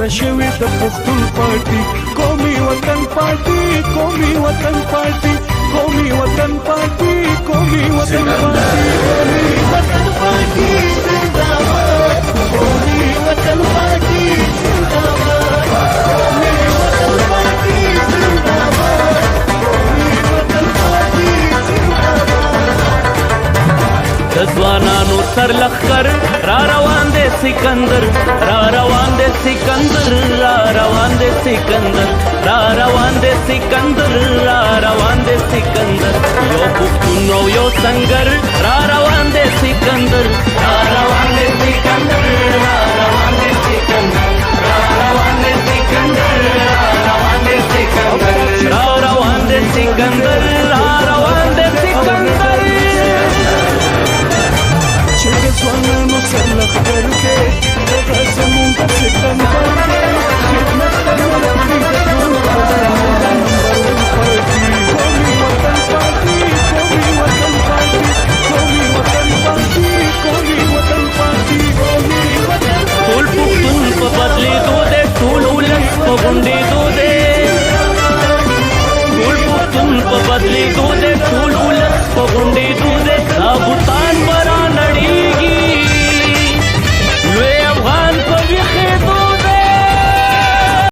رشوي د پښتون پارټي قومي وطن پارټي قومي وطن پارټي قومي وطن پارټي قومي وطن پارټي قومي وطن پارټي زنده‌باد قومي وطن پارټي زنده‌باد قومي وطن پارټي زنده‌باد قومي وطن پارټي زنده‌باد د ځوانانو سر لخر را روان دي سکندر را روان دي سکندر را روان دي سکندر را روان دي سکندر را روان دي سکندر یو پښتون او یو سنگر را روان دي سکندر را روان دي سکندر را روان دي سکندر را روان دي سکندر را روان دي سکندر را روان دي سکندر را روان دي سکندر چې د ځوانانو سر لښکر کې دغه زموږ د سکندر کې خدمت کوي د ټولو افغانانو د نمبر ون پارټي قومي وطن پارټي قومي وطن پارټي قومي وطن پارټي قومي وطن پارټي قومي وطن ټول پښتون په بدلېدو دی ټول ولس په غونډېدو